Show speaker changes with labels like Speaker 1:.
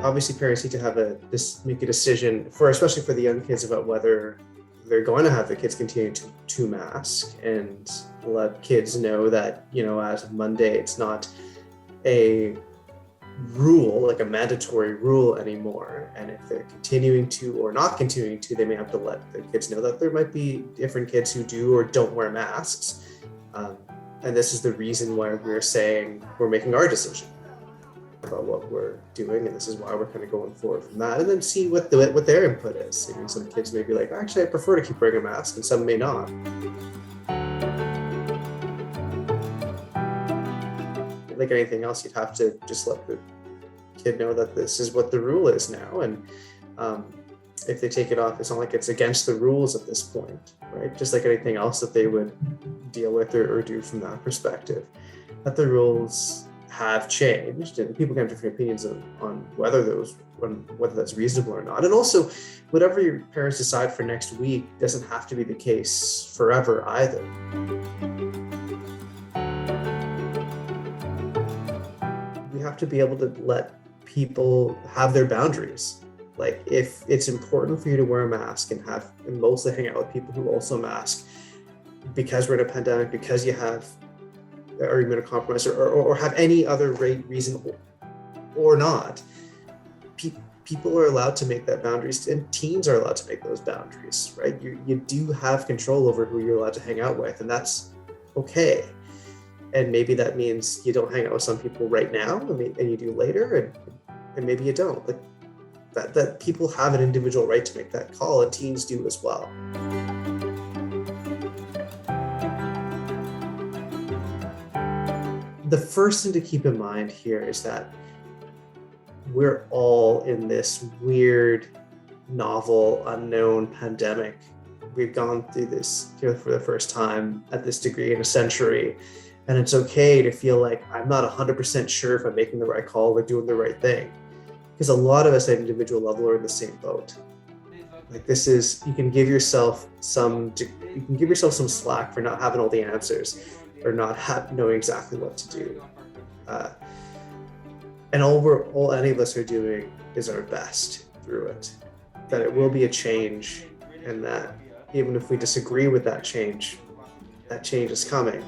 Speaker 1: obviously parents need to have make a decision especially for the young kids about whether they're going to have the kids continue to mask, and let kids know that, as of Monday, it's not a rule, like a mandatory rule anymore. And if they're continuing to or not continuing to, they may have to let the kids know that there might be different kids who do or don't wear masks. And this is the reason why we're saying we're making our decision about what we're doing, and this is why we're kind of going forward from that, and then see what their input is. Some kids may be like, actually, I prefer to keep wearing a mask, and some may not. Like anything else, you'd have to just let the kid know that this is what the rule is now, and if they take it off, it's not like it's against the rules at this point, right? Just like anything else that they would deal with or do from that perspective, that the rules have changed, and people can have different opinions on whether that's reasonable or not. And also, whatever your parents decide for next week doesn't have to be the case forever either. We have to be able to let people have their boundaries. Like, if it's important for you to wear a mask and mostly hang out with people who also mask because we're in a pandemic, because you have are immunocompromised or have any other reason or not, people are allowed to make that boundaries, and teens are allowed to make those boundaries, right? You do have control over who you're allowed to hang out with, and that's okay. And maybe that means you don't hang out with some people right now, and you do later, and maybe you don't. Like that people have an individual right to make that call, and teens do as well. The first thing to keep in mind here is that we're all in this weird, novel, unknown pandemic. We've gone through this for the first time at this degree in a century. And it's okay to feel like I'm not 100% sure if I'm making the right call or doing the right thing. Because a lot of us at an individual level are in the same boat. Like you can give yourself some slack for not having all the answers, or not knowing exactly what to do. And all any of us are doing is our best through it. That it will be a change, and that even if we disagree with that change is coming.